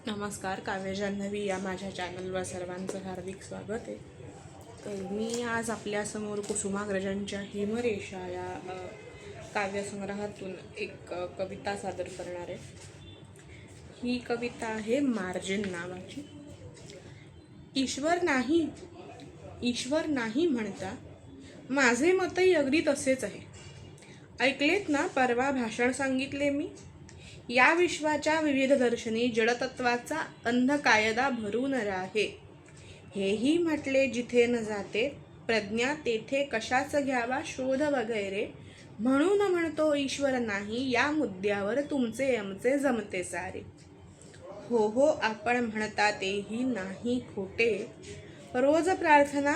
नमस्कार. काव्य जान्हवी या माझ्या चॅनलवर सर्वांचं हार्दिक स्वागत आहे. तर मी आज आपल्यासमोर कुसुमाग्रजांच्या हिमरेषा या काव्यसंग्रहातून एक कविता सादर करणार आहे. ही कविता आहे मार्जिन नावाची. ईश्वर नाही म्हणता माझे मतही अगदी तसेच आहे. ऐकलेत ना परवा भाषण सांगितले मी. या विश्वाच्या विविध दर्शनी जडतत्वाचा अंध कायदा भरून राहे. हेही म्हटले जिथे न जाते प्रज्ञा तेथे कशाच घ्यावा शोध वगैरे. म्हणून म्हणतो ईश्वर नाही या मुद्द्यावर तुमचे आमचे जमते सारे. हो आपण म्हणता तेही नाही खोटे. रोज प्रार्थना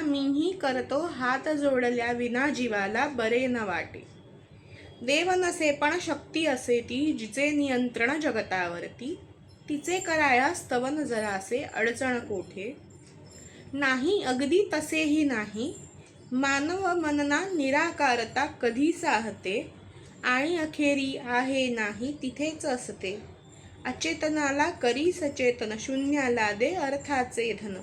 मीही करतो हात जोडल्या विना जीवाला बरे न वाटे. देव नसे पण शक्ती असे ती जिचे नियंत्रण जगतावरती. तिचे कराया स्तवन जरासे अडचण कोठे. नाही अगदी तसेही नाही मानव मनना निराकारता कधी साहते. आणि अखेरी आहे नाही तिथेच असते. अचेतनाला करी सचेतन शून्याला दे अर्थाचे धन.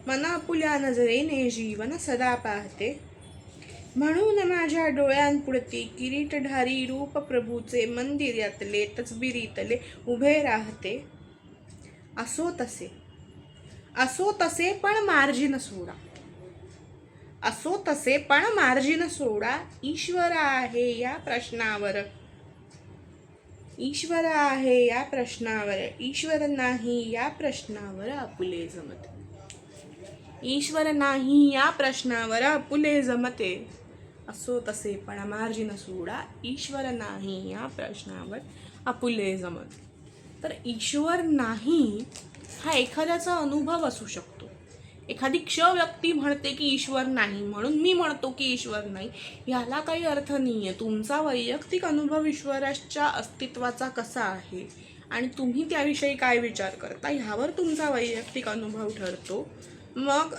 मन आपुल्या नजरेने जीवन सदा पाहते. म्हणून माझ्या डोळ्यांपुढती किरीटधारी रूप प्रभूचे मंदिरातले तसबिरीतले उभे राहते. असो तसे पण मार्जिन सोडा. ईश्वर आहे या प्रश्नावर. ईश्वर नाही या प्रश्नावर आपुले जमते. असो तसे पण मार्जिन सोडा. ईश्वर नाही या प्रश्नावर आपुले जमते. तर ईश्वर नाही हा एखाद्याचा अनुभव असू शकतो. एखादी व्यक्ती म्हणते की ईश्वर नाही म्हणून मी म्हणतो की ईश्वर नाही, याला काही अर्थ नाही आहे. तुमचा वैयक्तिक अनुभव ईश्वराच्या अस्तित्वाचा कसा आहे आणि तुम्ही त्याविषयी काय विचार करता ह्यावर तुमचा वैयक्तिक अनुभव ठरतो. मग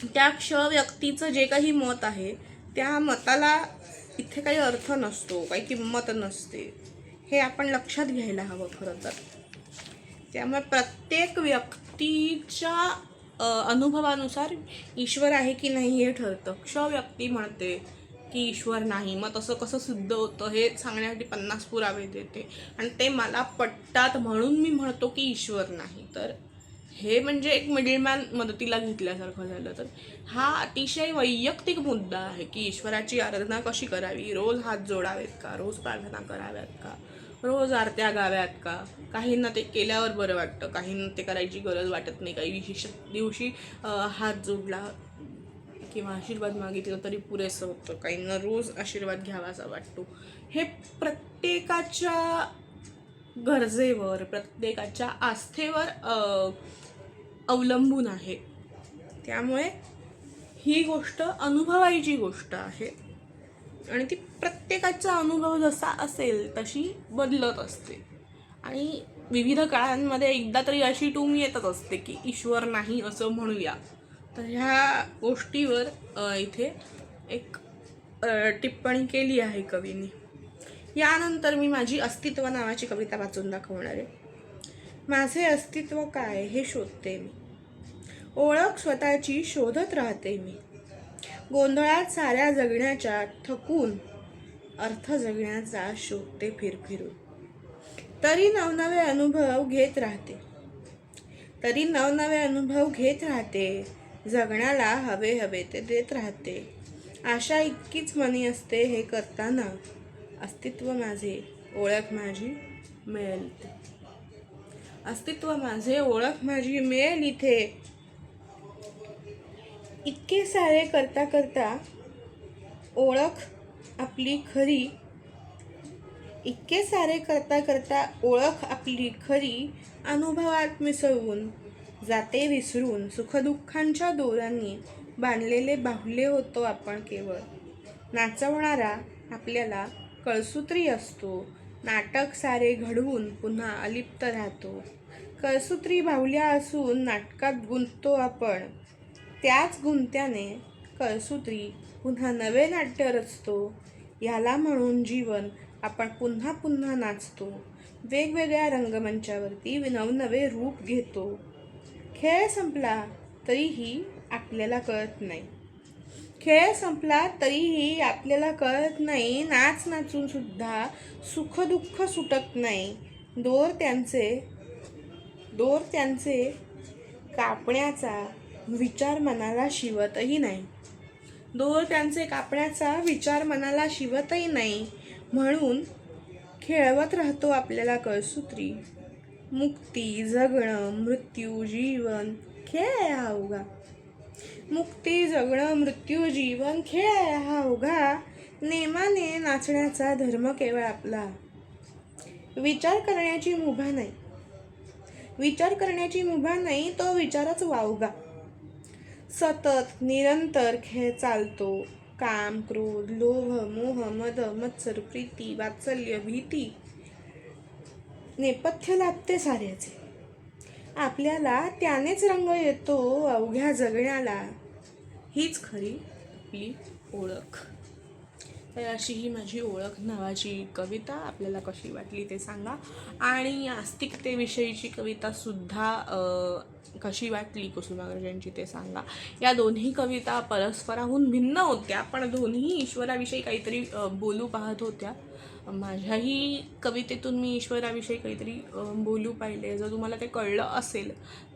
त्या व्यक्तीचं जे काही मत आहे त्या मताला इथे काही अर्थ नसतो, काही किंमत नसते. हे आपण लक्षात घ्यायला हवं खरं तर. त्यामुळे प्रत्येक व्यक्तीच्या अनुभवानुसार ईश्वर आहे की नाही हे ठरतं. व्यक्ती म्हणते की ईश्वर नाही, मग तसं कसं सिद्ध होतं हे सांगण्यासाठी 50 पुरावे देते आणि ते मला पटतात म्हणून मी म्हणतो की ईश्वर नाही. तर हे म्हणजे एक मिडलमॅन मदतीला घेतल्यासारखं झालं. तर हा अतिशय वैयक्तिक मुद्दा आहे की ईश्वराची आराधना कशी करावी. रोज हात जोडावेत का, रोज प्रार्थना कराव्यात का, रोज आरत्या गाव्यात का. काहींना ते केल्यावर बरं वाटतं, काहींना ते करायची गरज वाटत नाही. काही विशेष दिवशी हात जोडला किंवा आशीर्वाद मागितला तरी पुरेसं होतं. काहींना रोज आशीर्वाद घ्यावासा वाटतो. हे प्रत्येकाच्या गरजेवर, प्रत्येकाच्या आस्थेवर अवलंबून आहे. त्यामुळे ही गोष्ट अनुभवायची गोष्ट आहे आणि ती प्रत्येकाचा अनुभव जसा असेल तशी बदलत असते. आणि विविध काळांमध्ये एकदा तरी अशी टूम येतच असते की ईश्वर नाही असं म्हणूया. तर ह्या गोष्टीवर इथे एक टिप्पणी केली आहे कवीने. यानंतर मी माझी अस्तित्व नावाची कविता वाचून दाखवणार आहे. माझे अस्तित्व काय हे शोधते मी. ओळख स्वतःची शोधत राहते मी. गोंधळात साऱ्या जगण्याच्या थकून अर्थ जगण्याचा शोधते फिरफिरून. तरी नवनवे अनुभव घेत राहते. जगण्याला हवे ते देत राहते. आशा इतकीच मनी असते हे करताना. अस्तित्व माझे ओळख माझी मिळेल इथे. इतके सारे करता ओळख आपली खरी अनुभवात मिसळून जाते विसरून. सुखदुःखांच्या दोरांनी बांधलेले बाहुले होतो आपण केवळ. नाचवणारा आपल्याला कळसूत्री असतो. नाटक सारे घडवून पुन्हा अलिप्त राहतो. कळसूत्री बाहुल्या असून नाटकात गुंततो आपण. त्याच गुंत्याने कळसूत्री पुन्हा नवे नाट्य रचतो. याला म्हणून जीवन आपण पुन्हा पुन्हा नाचतो, वेगवेगळ्या रंगमंचावरती नवनवे रूप घेतो. खेळ संपला तरीही आपल्याला कळत नाही. खेळ संपला तरीही आपल्याला कळत नाही. नाच नाचून सुद्धा सुख दुःख सुटत नाही. दोर त्यांचे कापण्याचा विचार मनाला शिवतही नाही. दोर त्यांचे कापण्याचा विचार मनाला शिवतही नाही. म्हणून खेळवत राहतो आपल्याला कळसूत्री. मुक्ती, जगणं, मृत्यू, जीवन, खेळ आहे हा अवघा. मुक्ती, जगणं, मृत्यू, जीवन, खेळ आहे हा अवघा. नेमाने नाचण्याचा धर्म केवळ आपला. विचार करण्याची मुभा नाही. विचार करण्याची मुभा नाही, तो विचारच वावगा. सतत निरंतर खेळ चालतो. काम, क्रोध, लोभ, मोह, मद, मत्सर, प्रीती, वात्सल्य, भीती नेपथ्य लागते साऱ्याचे. आपल्याला त्यानेच रंग येतो अवघ्या जगण्याला. हीच खरी आपली ओळख. तर अशी ही माझी ओळख नावाची कविता आपल्याला कशी वाटली ते सांगा. आणि आस्तिकतेविषयीची कवितासुद्धा कशी वाटली कुसुमाग्रजांची ते सांगा. या दोन्ही कविता परस्पराहून भिन्न होत्या, पण दोन्ही ईश्वराविषयी काहीतरी बोलू पाहत होत्या. माझ्याही कवितेतून मी ईश्वराविषयी काहीतरी बोलू पाहिले. जर तुम्हाला ते कळलं असेल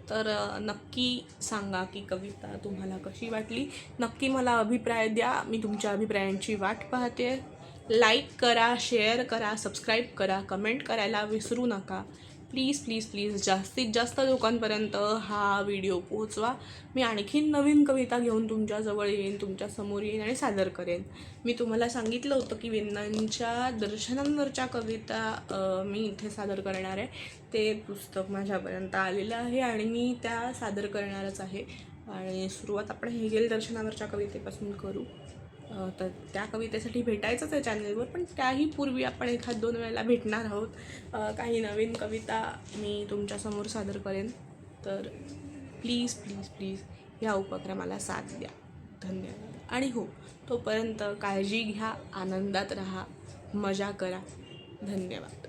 तर नक्की सांगा की कविता तुम्हाला कशी वाटली. नक्की मला अभिप्राय द्या. मी तुमच्या अभिप्रायांची वाट पाहते. लाईक करा, शेअर करा, सबस्क्राईब करा, कमेंट करायला विसरू नका. प्लीज प्लीज प्लीज जास्तीत जास्त लोकांपर्यंत हा व्हिडिओ पोहोचवा. मी आणखीन नवीन कविता घेऊन तुमच्याजवळ येईन, तुमच्यासमोर येईन आणि सादर करेन. मी तुम्हाला सांगितलं होतं की विंदांच्या दर्शनांवरच्या कविता मी इथे सादर करणार आहे. ते पुस्तक माझ्यापर्यंत आलेलं आहे आणि मी त्या सादर करणारच आहे. आणि सुरुवात आपण हेगेल दर्शनावरच्या कवितेपासून करू. तर त्या कवितेसाठी भेटायचंच आहे चॅनलवर, पण त्याही पूर्वी आपण 1-2 वेळेला भेटणार आहोत. काही नवीन कविता मी तुमच्यासमोर सादर करेन. तर प्लीज प्लीज प्लीज ह्या उपक्रमाला साथ द्या. धन्यवाद. आणि हो, तोपर्यंत काळजी घ्या, आनंदात राहा, मजा करा. धन्यवाद.